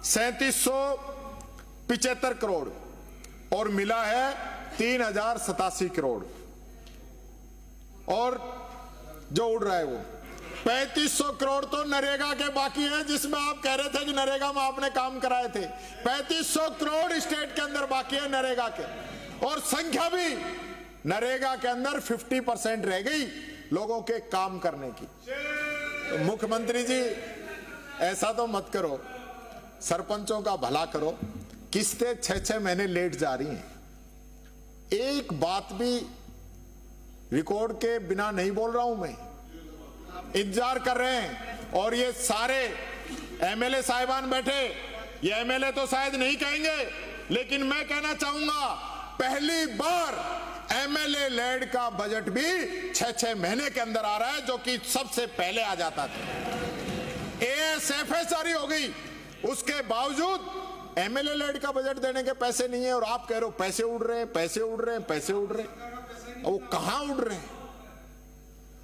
3775 करोड़ और मिला है 3087 करोड़। और जो उड़ रहा है वो 3500 करोड़ तो नरेगा के बाकी हैं, जिसमें आप कह रहे थे कि नरेगा में आपने काम कराए थे। 3500 करोड़ स्टेट के अंदर बाकी है नरेगा के, और संख्या भी नरेगा के अंदर 50% रह गई लोगों के काम करने की। तो मुख्यमंत्री जी ऐसा तो मत करो, सरपंचों का भला करो। किस्तें 6-6 महीने लेट जा रही हैं, एक बात भी रिकॉर्ड के बिना नहीं बोल रहा हूं मैं, इंतजार कर रहे हैं। और ये सारे एमएलए साहिबान बैठे, ये एमएलए तो शायद नहीं कहेंगे, लेकिन मैं कहना चाहूंगा पहली बार एमएलए लेड का बजट भी 6-6 महीने के अंदर आ रहा है, जो कि सबसे पहले आ जाता था। एएसएफए जारी हो गई, उसके बावजूद एमएलए लेड का बजट देने के पैसे नहीं है, और आप कह रहे हो पैसे उड़ रहे हैं, पैसे उड़ रहे हैं, पैसे उड़ रहे हैं। वो कहां उड़ रहे हैं?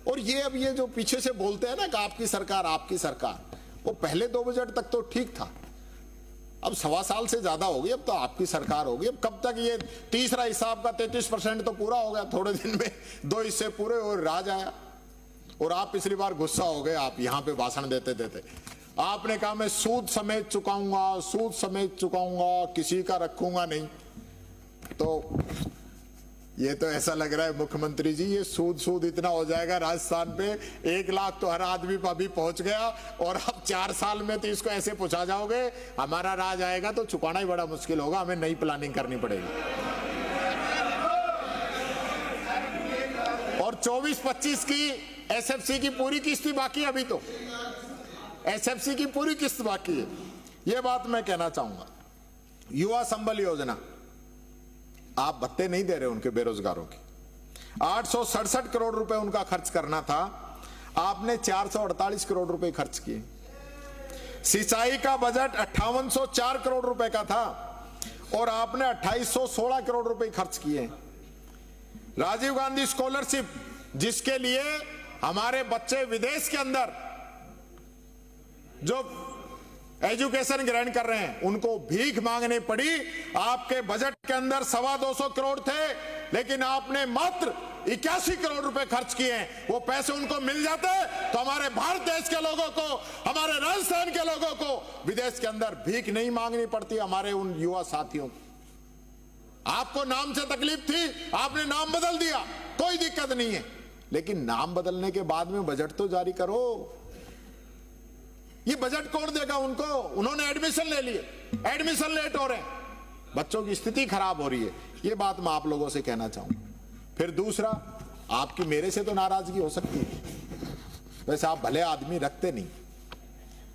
और ये अब ये जो पीछे से बोलते हैं ना कि आपकी सरकार, आपकी सरकार, वो पहले 2 बजट तक तो ठीक था, अब 1.25 साल से ज्यादा हो गई, अब तो आपकी सरकार होगी। अब कब तक ये तीसरा हिसाब का 33% तो पूरा हो गया, थोड़े दिन में 2 हिस्से पूरे और राज आया। और आप पिछली बार गुस्सा हो गए, आप यहां पे भाषण देते देते आपने कहा मैं सूद समेत चुकाऊंगा, सूद समेत चुकाऊंगा, किसी का रखूंगा नहीं। तो ये तो ऐसा लग रहा है मुख्यमंत्री जी, ये सूद इतना हो जाएगा राजस्थान पे, 1 लाख तो हर आदमी पर अभी पहुंच गया, और अब 4 साल में तो इसको ऐसे पूछा जाओगे हमारा राज आएगा तो चुकाना ही बड़ा मुश्किल होगा, हमें नई प्लानिंग करनी पड़ेगी। और 24-25 की एसएफसी की पूरी किस्त बाकी है, अभी तो एसएफसी की पूरी किस्त बाकी है। ये बात मैं कहना चाहूंगा। युवा संबल योजना आप भत्ते नहीं दे रहे उनके बेरोजगारों की, 867 करोड़ रुपए उनका खर्च करना था, आपने 448 करोड़ रुपए खर्च किए। सिंचाई का बजट 5804 करोड़ रुपए का था और आपने 2816 करोड़ रुपए खर्च किए। राजीव गांधी स्कॉलरशिप, जिसके लिए हमारे बच्चे विदेश के अंदर जो एजुकेशन ग्रहण कर रहे हैं, उनको भीख मांगनी पड़ी। आपके बजट के अंदर 225 करोड़ थे, लेकिन आपने मात्र 81 करोड़ रुपए खर्च किए हैं। वो पैसे उनको मिल जाते तो हमारे भारत देश के लोगों को, हमारे राजस्थान के लोगों को विदेश के अंदर भीख नहीं मांगनी पड़ती, हमारे उन युवा साथियों को। आपको नाम से तकलीफ थी, आपने नाम बदल दिया, कोई दिक्कत नहीं है, लेकिन नाम बदलने के बाद में बजट तो जारी करो। ये बजट कौन देगा उनको? उन्होंने एडमिशन ले लिए, एडमिशन लेट हो रहे हैं, बच्चों की स्थिति खराब हो रही है। ये बात मैं आप लोगों से कहना चाहूंगा। फिर दूसरा, आपकी मेरे से तो नाराजगी हो सकती है, वैसे आप भले आदमी रखते नहीं,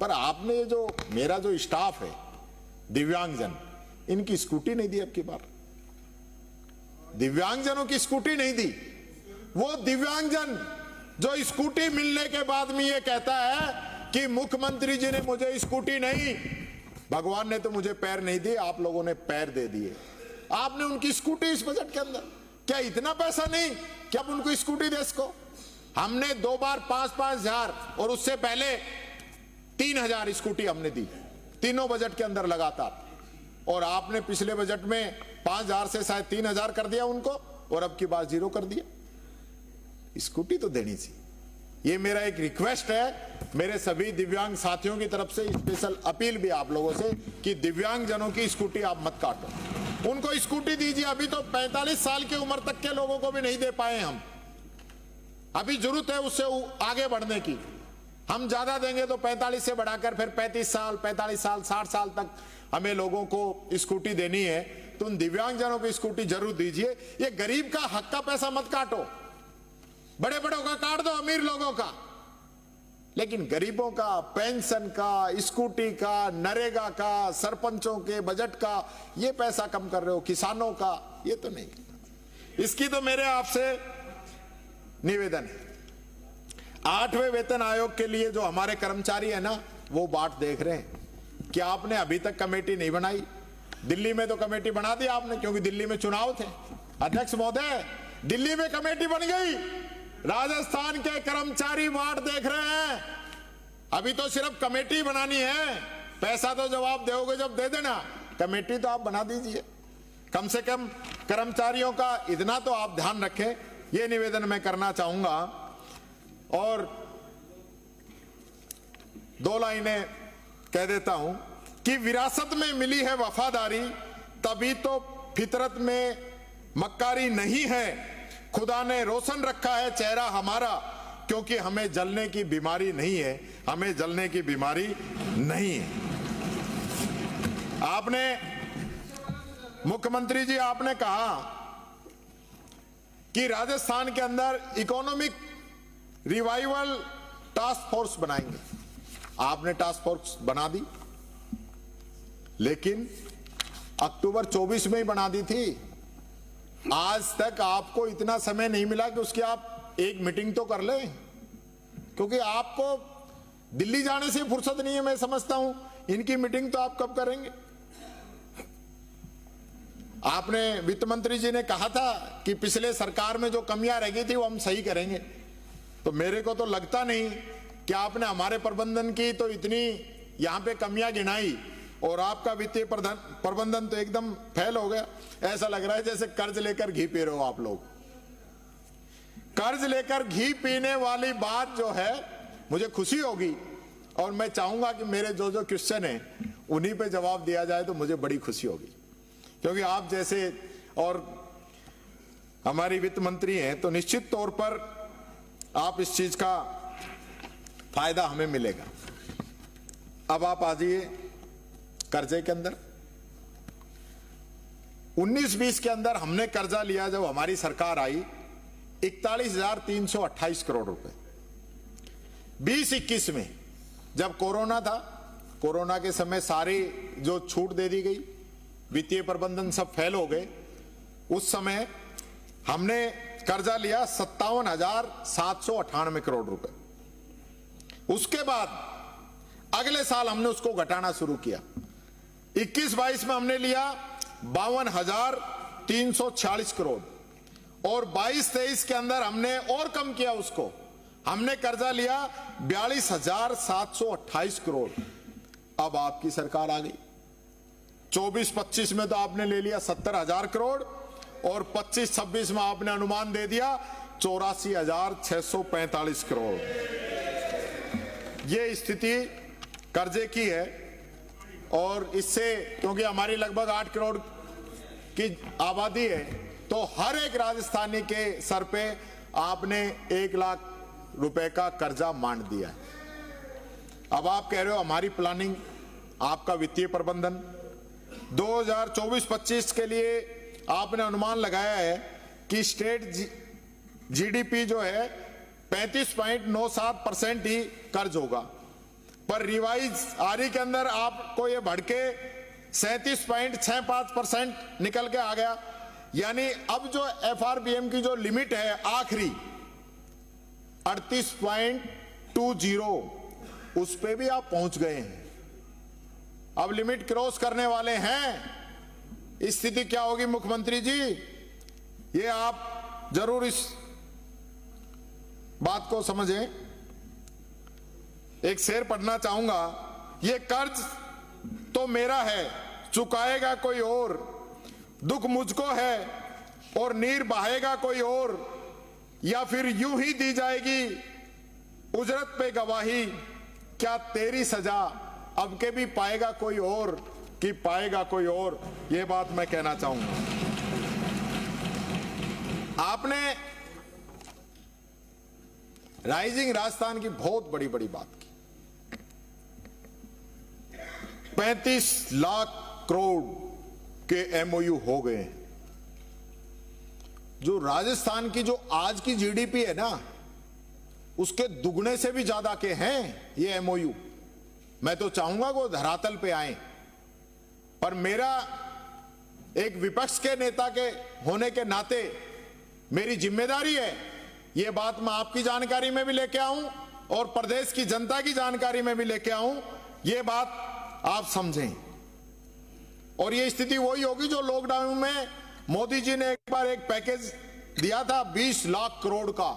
पर आपने ये जो मेरा जो स्टाफ है दिव्यांगजन, इनकी स्कूटी नहीं दी अब की बार, दिव्यांगजनों की स्कूटी नहीं दी। वो दिव्यांगजन जो स्कूटी मिलने के बाद में ये कहता है कि मुख्यमंत्री जी ने मुझे स्कूटी नहीं, भगवान ने तो मुझे पैर नहीं दिए, आप लोगों ने पैर दे दिए। आपने उनकी स्कूटी इस बजट के अंदर, क्या इतना पैसा नहीं कि अब उनको स्कूटी दे सको? हमने 2 बार 5-5 हजार और उससे पहले 3000 स्कूटी हमने दी, तीनों बजट के अंदर लगातार। और आपने पिछले बजट में 5000 से शायद 3000 कर दिया उनको, और अब की बात 0 कर दिया। स्कूटी तो देनी चाहिए। ये मेरा एक रिक्वेस्ट है मेरे सभी दिव्यांग साथियों की तरफ से, स्पेशल अपील भी आप लोगों से कि दिव्यांग जनों की स्कूटी आप मत काटो, उनको स्कूटी दीजिए। अभी तो 45 साल की उम्र तक के लोगों को भी नहीं दे पाए हम, अभी जरूरत है उससे आगे बढ़ने की। हम ज्यादा देंगे तो 45 से बढ़ाकर फिर 35 साल, 45 साल, 60 साल तक हमें लोगों को स्कूटी देनी है, तो उन दिव्यांग जनों को स्कूटी जरूर दीजिए। ये गरीब का हक का पैसा मत काटो, बड़े बड़ों का काट दो, अमीर लोगों का, लेकिन गरीबों का, पेंशन का, स्कूटी का, नरेगा का, सरपंचों के बजट का ये पैसा कम कर रहे हो, किसानों का ये तो नहीं। इसकी तो मेरे आपसे निवेदन है। 8वें वेतन आयोग के लिए जो हमारे कर्मचारी है ना, वो बाट देख रहे हैं कि आपने अभी तक कमेटी नहीं बनाई। दिल्ली में तो कमेटी बना दी आपने, क्योंकि दिल्ली में चुनाव थे। अध्यक्ष महोदय, दिल्ली में कमेटी बन गई, राजस्थान के कर्मचारी वार्ड देख रहे हैं। अभी तो सिर्फ कमेटी बनानी है, पैसा तो जब आप दोगे जब दे देना, कमेटी तो आप बना दीजिए, कम से कम कर्मचारियों का इतना तो आप ध्यान रखें, ये निवेदन मैं करना चाहूंगा। और 2 लाइनें कह देता हूं कि विरासत में मिली है वफादारी, तभी तो फितरत में मक्कारी नहीं है, खुदा ने रोशन रखा है चेहरा हमारा, क्योंकि हमें जलने की बीमारी नहीं है, हमें जलने की बीमारी नहीं है। आपने मुख्यमंत्री जी आपने कहा कि राजस्थान के अंदर इकोनॉमिक रिवाइवल टास्क फोर्स बनाएंगे। आपने टास्क फोर्स बना दी, लेकिन अक्टूबर 24 में ही बना दी थी। आज तक आपको इतना समय नहीं मिला कि उसकी आप एक मीटिंग तो कर लें, क्योंकि आपको दिल्ली जाने से फुर्सत नहीं है। मैं समझता हूं इनकी मीटिंग तो आप कब करेंगे। आपने वित्त मंत्री जी ने कहा था कि पिछले सरकार में जो कमियां रह गई थी वो हम सही करेंगे, तो मेरे को तो लगता नहीं कि आपने हमारे प्रबंधन की तो इतनी यहां पे कमियां गिनाई और आपका वित्तीय प्रबंधन तो एकदम फेल हो गया। ऐसा लग रहा है जैसे कर्ज लेकर घी पी रहे हो आप लोग। कर्ज लेकर घी पीने वाली बात जो है, मुझे खुशी होगी और मैं चाहूंगा कि मेरे जो जो क्वेश्चन है उन्हीं पे जवाब दिया जाए, तो मुझे बड़ी खुशी होगी, क्योंकि आप जैसे और हमारी वित्त मंत्री हैं, तो निश्चित तौर पर आप इस चीज का फायदा हमें मिलेगा। अब आप आ जाइए कर्जे के अंदर। 19-20 के अंदर हमने कर्जा लिया, जब हमारी सरकार आई 41,328 करोड़ रुपए। 20-21 में जब कोरोना था, कोरोना के समय सारी जो छूट दे दी गई, वित्तीय प्रबंधन सब फेल हो गए, उस समय हमने कर्जा लिया 57,798 करोड़ रुपए। उसके बाद अगले साल हमने उसको घटाना शुरू किया। 21-22 में हमने लिया 52,346 करोड़ और 22-23 के अंदर हमने और कम किया उसको, हमने कर्जा लिया 42,728 करोड़। अब आपकी सरकार आ गई। 24-25 में तो आपने ले लिया 70,000 करोड़ और 25-26 में आपने अनुमान दे दिया 84,645 करोड़। ये स्थिति कर्जे की है। और इससे, क्योंकि हमारी लगभग 8 करोड़ की आबादी है, तो हर एक राजस्थानी के सर पे आपने 1 लाख रुपए का कर्जा मान दिया है। अब आप कह रहे हो हमारी प्लानिंग, आपका वित्तीय प्रबंधन 2024-25 के लिए आपने अनुमान लगाया है कि स्टेट जीडीपी जो है 35.97% ही कर्ज होगा, पर रिवाइज आरई के अंदर आपको ये बढ़ के 37.65% निकल के आ गया। यानी अब जो एफआरबीएम की जो लिमिट है आखिरी 38.20, उस पे भी आप पहुंच गए हैं। अब लिमिट क्रॉस करने वाले हैं। स्थिति क्या होगी मुख्यमंत्री जी, ये आप जरूर इस बात को समझें। एक शेर पढ़ना चाहूंगा, ये कर्ज तो मेरा है, चुकाएगा कोई और, दुख मुझको है और नीर बहाएगा कोई और, या फिर यूं ही दी जाएगी उजरत पे गवाही, क्या तेरी सजा अब के भी पाएगा कोई और कि पाएगा कोई और। ये बात मैं कहना चाहूंगा। आपने राइजिंग राजस्थान की बहुत बड़ी बड़ी बात की। 35 लाख करोड़ के एमओयू हो गए। जो राजस्थान की जो आज की जीडीपी है ना, उसके दुगने से भी ज्यादा के हैं ये एमओयू। मैं तो चाहूंगा वो धरातल पे आए, पर मेरा एक विपक्ष के नेता के होने के नाते मेरी जिम्मेदारी है ये बात मैं आपकी जानकारी में भी लेके आऊं और प्रदेश की जनता की जानकारी में भी लेके आऊं। ये बात आप समझें। और ये स्थिति वही होगी जो लॉकडाउन में मोदी जी ने एक बार एक पैकेज दिया था 20 लाख करोड़ का।